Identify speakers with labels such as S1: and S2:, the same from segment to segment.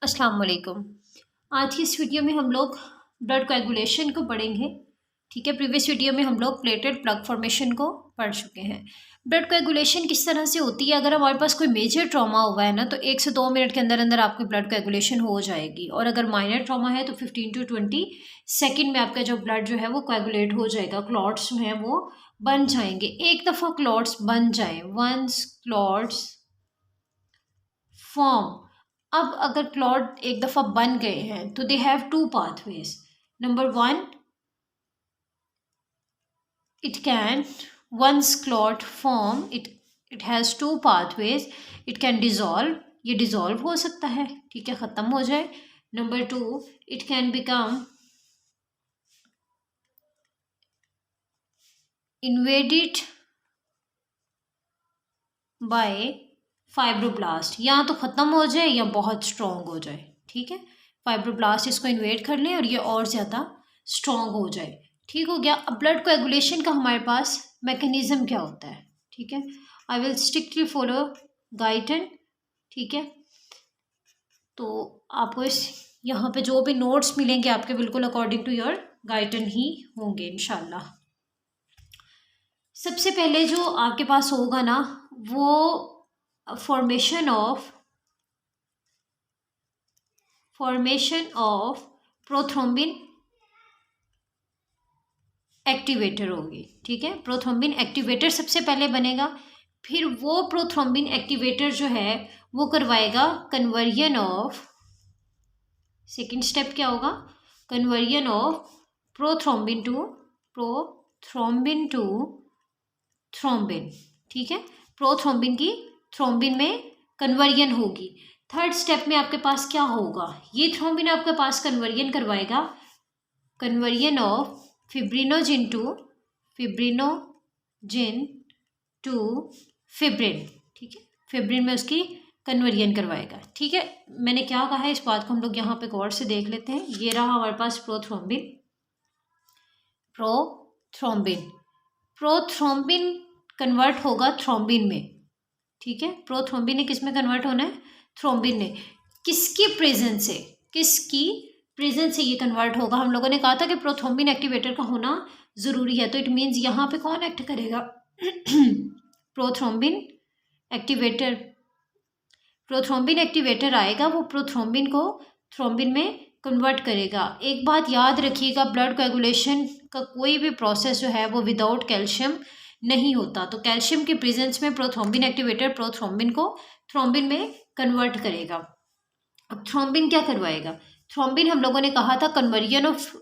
S1: अस्सलाम वालेकुम। आज की इस वीडियो में हम लोग ब्लड कोएगुलेशन को पढ़ेंगे। ठीक है, प्रीवियस वीडियो में हम लोग प्लेटेड प्लग फॉर्मेशन को पढ़ चुके हैं। ब्लड कोएगुलेशन किस तरह से होती है, अगर हमारे पास कोई मेजर ट्रॉमा हुआ है ना तो 1 से 2 मिनट के अंदर अंदर आपकी ब्लड कोएगुलेशन हो जाएगी, और अगर माइनर ट्रॉमा है तो 15 to 20 सेकेंड में आपका जो ब्लड जो है वो कोएगुलेट हो जाएगा, क्लॉट्स जो हैं वो बन जाएंगे। एक दफ़ा क्लॉट्स बन जाए, वंस क्लॉट्स फॉर्म, अब अगर क्लॉट एक दफ़ा बन गए हैं तो they have two pathways. Number one, it can once clot form it has two pathways, it can dissolve, ये डिज़ोल्व हो सकता है, ठीक है, ख़त्म हो जाए। Number two, it can become invaded by fibroblast, या तो ख़त्म हो जाए या बहुत स्ट्रॉन्ग हो जाए। ठीक है, फाइब्रोब्लास्ट इसको इन्वेड कर लें और ये और ज़्यादा स्ट्रॉन्ग हो जाए। ठीक हो गया। अब ब्लड कोएगुलेशन का हमारे पास मैकेनिज़्म क्या होता है? ठीक है, आई विल स्ट्रिक्टली फॉलो गाइडन। ठीक है, तो आपको इस यहाँ पे जो भी नोट्स मिलेंगे आपके बिल्कुल अकॉर्डिंग टू योर गाइडन ही होंगे इंशाल्लाह। सबसे पहले जो आपके पास होगा ना वो फॉर्मेशन ऑफ प्रोथ्रोम्बिन एक्टिवेटर होगी। ठीक है, प्रोथ्रोम्बिन एक्टिवेटर सबसे पहले बनेगा, फिर वो प्रोथ्रोम्बिन एक्टिवेटर जो है वो करवाएगा कन्वर्जन ऑफ, सेकंड स्टेप क्या होगा, conversion of prothrombin to thrombin. ठीक है, प्रोथ्रोम्बिन की थ्रोम्बिन में कन्वर्जन होगी। थर्ड स्टेप में आपके पास क्या होगा, ये थ्रोम्बिन आपके पास कन्वर्जन करवाएगा, conversion of fibrinogen to fibrin. ठीक है, फिब्रिन में उसकी कन्वर्जन करवाएगा। ठीक है, मैंने क्या कहा है इस बात को हम लोग यहाँ पे गौर से देख लेते हैं। ये रहा हमारे पास प्रोथ्रोम्बिन कन्वर्ट होगा थ्रोम्बिन में। ठीक है, प्रोथ्रोम्बिन ने किस में कन्वर्ट होना है, थ्रोम्बिन ने। किसकी प्रेजेंस से ये कन्वर्ट होगा, हम लोगों ने कहा था कि प्रोथ्रोम्बिन एक्टिवेटर का होना ज़रूरी है, तो इट मीन्स यहाँ पे कौन एक्ट करेगा प्रोथ्रोम्बिन एक्टिवेटर आएगा, वो प्रोथ्रोम्बिन को थ्रोम्बिन में कन्वर्ट करेगा। एक बात याद रखिएगा, ब्लड कोएगुलेशन का कोई भी प्रोसेस जो है वो विदाउट कैल्शियम नहीं होता, तो कैल्शियम के प्रेजेंस में प्रोथ्रोम्बिन एक्टिवेटर प्रोथ्रोम्बिन को थ्रोम्बिन में कन्वर्ट करेगा। अब थ्रोम्बिन क्या करवाएगा, थ्रोम्बिन हम लोगों ने कहा था कन्वर्जन ऑफ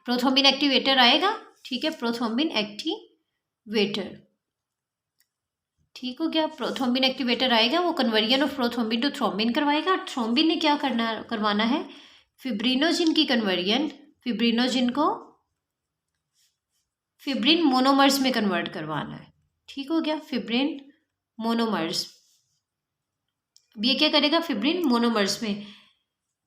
S1: प्रोथ्रोम्बिन एक्टिवेटर आएगा। ठीक है, प्रोथ्रोम्बिन एक्टिवेटर, ठीक हो गया, प्रोथ्रोम्बिन एक्टिवेटर आएगा, वो conversion of prothrombin to thrombin करवाएगा। थ्रोम्बिन ने क्या करवाना है, फिब्रिनोजिन की कन्वर्जन, फिब्रिनोजिन को फिब्रिन मोनोमर्स में कन्वर्ट करवाना है। ठीक हो गया, फिब्रिन मोनोमर्स, अब ये क्या करेगा, फिब्रिन मोनोमर्स में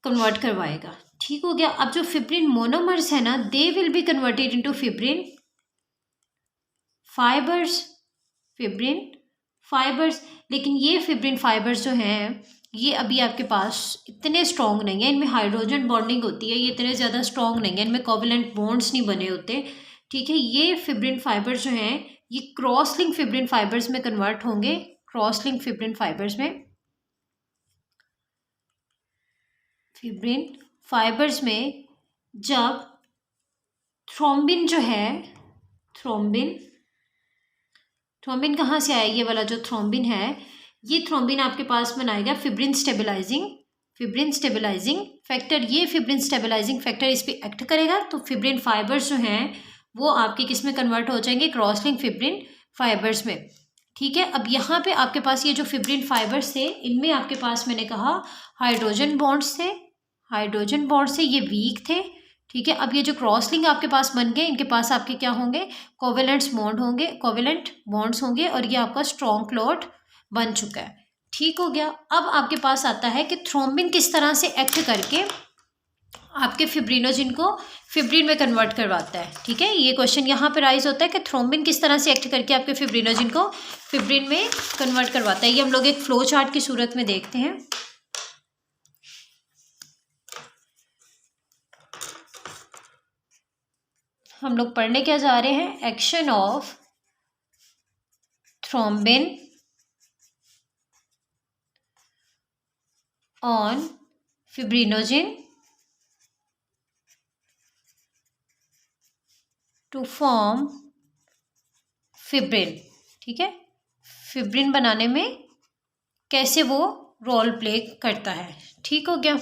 S1: कन्वर्ट करवाएगा। ठीक हो गया। अब जो फिब्रिन मोनोमर्स है ना, they will be converted into fibrin fibres, लेकिन ये फिब्रिन फाइबर्स जो हैं ये अभी आपके पास इतने स्ट्रॉन्ग नहीं है, इनमें हाइड्रोजन बॉन्डिंग होती है, ये इतने ज़्यादा स्ट्रॉन्ग नहीं है, इनमें कोवेलेंट बॉन्ड्स नहीं बने होते। ठीक है, ये फिब्रिन फाइबर्स जो हैं ये क्रॉस लिंक फिब्रिन फाइबर्स में कन्वर्ट होंगे, क्रॉस लिंक फिब्रिन फाइबर्स में, फिब्रिन फाइबर्स में जब थ्रोम्बिन जो है, थ्रोम्बिन कहाँ से आया, ये वाला जो थ्रोम्बिन है, ये थ्रोम्बिन आपके पास बनाएगा फिब्रिन स्टेबलाइजिंग फैक्टर, ये फिब्रिन स्टेबलाइजिंग फैक्टर इस पर एक्ट करेगा, तो फिब्रिन फाइबर्स जो हैं वो आपके किस में कन्वर्ट हो जाएंगे, क्रॉस लिंक फिब्रिन फाइबर्स में। ठीक है, अब यहाँ पे आपके पास ये जो फिब्रिन फाइबर्स थे इनमें आपके पास मैंने कहा हाइड्रोजन बॉन्ड्स थे, ये वीक थे। ठीक है, अब ये जो क्रॉस लिंक आपके पास बन गए, इनके पास आपके क्या होंगे, कोवेलेंट बॉन्ड्स होंगे, और ये आपका स्ट्रॉन्ग क्लॉट बन चुका है। ठीक हो गया। अब आपके पास आता है कि थ्रोम्बिन किस तरह से एक्ट करके आपके फिब्रिनोजिन को फिब्रिन में कन्वर्ट करवाता है। ठीक है, ये क्वेश्चन यहाँ पे राइज होता है कि थ्रोम्बिन किस तरह से एक्ट करके आपके फिब्रिनोजिन को फिब्रिन में कन्वर्ट करवाता है। ये हम लोग एक फ्लो चार्ट की सूरत में देखते हैं। हम लोग पढ़ने क्या जा रहे हैं, action of thrombin on fibrinogen to form fibrin. ठीक है, फिब्रिन बनाने में कैसे वो रोल प्ले करता है। ठीक हो गया।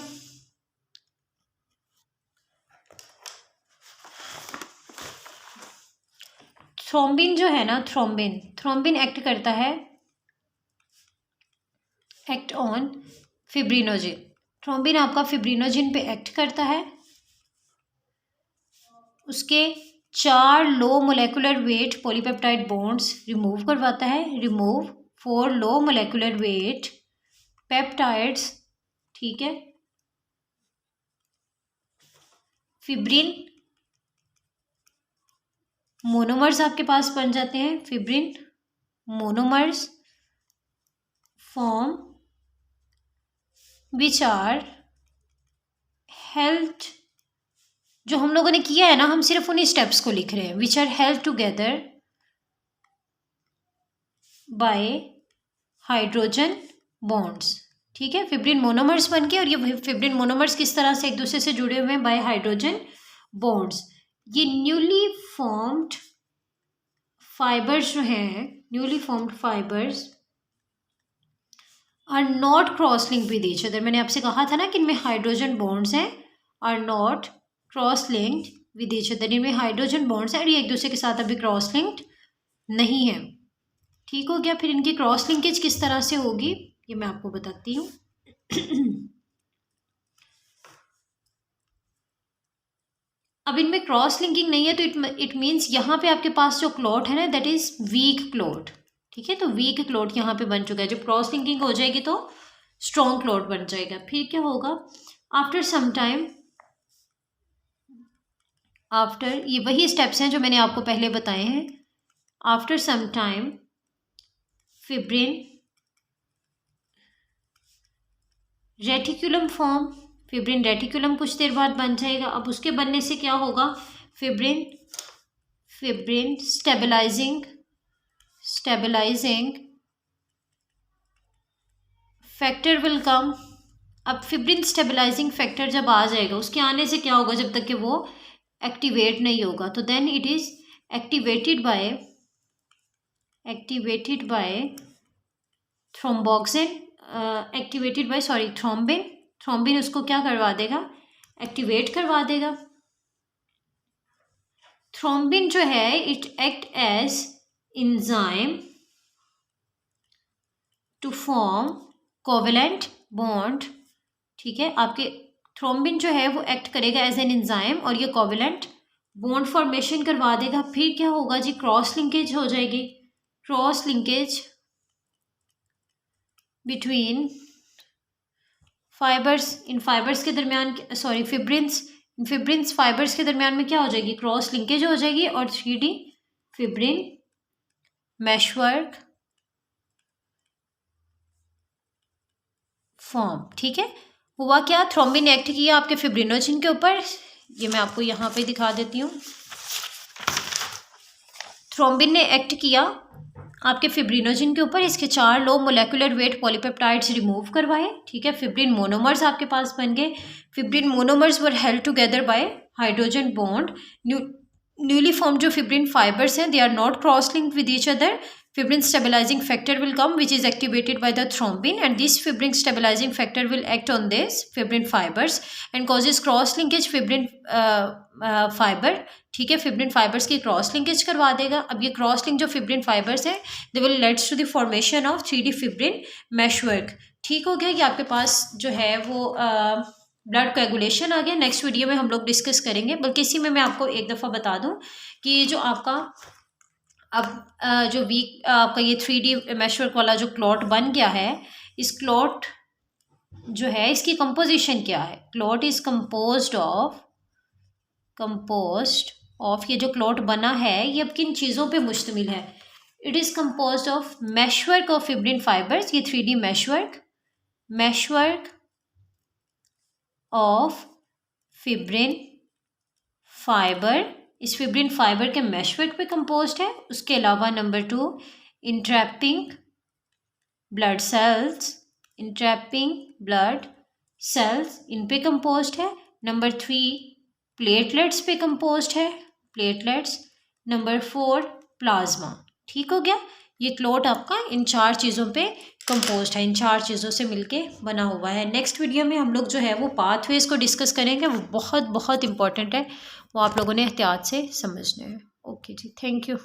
S1: थ्रोम्बिन जो है ना, थ्रोम्बिन एक्ट करता है, एक्ट ऑन फिब्रिनोजेन। थ्रोम्बिन आपका फिब्रिनोजेन पे एक्ट करता है, उसके 4 low molecular weight polypeptide bonds remove करवाता है, remove 4 low molecular weight peptides. ठीक है, फिब्रिन मोनोमर्स आपके पास बन जाते हैं, fibrin monomers form which are held, जो हम लोगों ने किया है ना, हम सिर्फ उन्हीं स्टेप्स को लिख रहे हैं, which are held together by hydrogen bonds. ठीक है, फिब्रिन मोनोमर्स बन के, और ये फिब्रिन मोनोमर्स किस तरह से एक दूसरे से जुड़े हुए हैं, बाय हाइड्रोजन बॉन्ड्स। ये न्यूली फॉर्म्ड फाइबर्स जो हैं, newly formed fibres are not cross link with each other. मैंने आपसे कहा था ना कि इनमें हाइड्रोजन बॉन्ड्स हैं, are not cross linked with each other. इनमें हाइड्रोजन बॉन्ड्स हैं और ये एक दूसरे के साथ अभी क्रॉस लिंक्ड नहीं है। ठीक हो गया। फिर इनकी क्रॉस लिंकेज किस तरह से होगी ये मैं आपको बताती हूँ। अब इनमें क्रॉस लिंकिंग नहीं है तो इट मीन्स यहाँ पे आपके पास जो क्लॉट है ना, दैट इज वीक क्लॉट। ठीक है, तो वीक क्लॉट यहाँ पे बन चुका है। जब क्रॉस लिंकिंग हो जाएगी तो स्ट्रॉन्ग क्लॉट बन जाएगा। फिर क्या होगा, आफ्टर सम टाइम, आफ्टर, ये वही स्टेप्स हैं जो मैंने आपको पहले बताए हैं। After some time fibrin reticulum form, fibrin reticulum कुछ देर बाद बन जाएगा। अब उसके बनने से क्या होगा, fibrin stabilizing factor will come. अब फिब्रिन स्टेबलाइजिंग फैक्टर जब आ जाएगा, उसके आने से क्या होगा, जब तक कि वो एक्टिवेट नहीं होगा, तो then it is activated by thromboxane, thrombin उसको क्या करवा देगा, एक्टिवेट करवा देगा। थ्रोम्बिन जो है it act as enzyme to form covalent bond. ठीक है, आपके थ्रोम्बिन जो है वो एक्ट करेगा एज एन इंजाइम और ये कोवेलेंट बॉन्ड फॉर्मेशन करवा देगा। फिर क्या होगा जी, क्रॉस लिंकेज हो जाएगी, क्रॉस लिंकेज बिटवीन फाइबर्स। इन फाइबर्स के दरमियान, सॉरी फिब्रिन्स फाइबर्स के दरमियान में क्या हो जाएगी, क्रॉस लिंकेज हो जाएगी और 3D फिब्रिन मैशवर्क फॉर्म। ठीक है, हुआ क्या, थ्रोम्बिन एक्ट किया आपके फिब्रिनोजेन के ऊपर। ये मैं आपको यहाँ पे दिखा देती हूँ। थ्रोम्बिन ने एक्ट किया आपके फिब्रिनोजेन के ऊपर, इसके 4 low molecular weight polypeptides remove करवाए। ठीक है, फिब्रिन मोनोमर्स आपके पास बन गए। Fibrin monomers were held together by hydrogen bond. Newly form जो फिब्रिन फाइबर्स हैं, they are not cross linked with each other. Fibrin stabilizing factor will come, which is activated by the thrombin, and this fibrin stabilizing factor will act on this fibrin fibers and causes cross linkage fibrin fiber। ठीक है, fibrin fibres की cross linkage करवा देगा। अब ये cross link जो fibrin fibres है, they will leads to the formation of 3D fibrin meshwork. ठीक हो गया, ये आपके पास जो है वो ब्लड कोएगुलेशन आ गया। नेक्स्ट वीडियो में हम लोग डिस्कस करेंगे, बल्कि इसी में मैं आपको एक दफ़ा बता दूं कि जो आपका अब जो वीक आपका ये 3D मैशवर्क वाला जो क्लॉट बन गया है, इस क्लॉट जो है इसकी कंपोजिशन क्या है। क्लॉट इज कंपोज्ड ऑफ ये जो क्लॉट बना है ये अब किन चीज़ों पे मुश्तमिल है। It is composed of meshwork of fibrin fibres, ये 3D meshwork of fibrin fibre इस फिब्रिन फाइबर के मेशवर्क पे कंपोज्ड है। उसके अलावा number 2 entrapping blood cells, entrapping blood cells इन पे कंपोज्ड है। नंबर 3 प्लेटलेट्स पे कंपोज्ड है, प्लेटलेट्स। Number 4 plasma. ठीक हो गया, ये क्लोट आपका इन 4 चीज़ों पे कंपोज्ड है, इन 4 चीज़ों से मिलके बना हुआ है। नेक्स्ट वीडियो में हम लोग जो है वो पाथवेज को डिस्कस करेंगे, वो बहुत बहुत इंपॉर्टेंट है, वो आप लोगों ने एहतियात से समझना है। ओके जी, थैंक यू।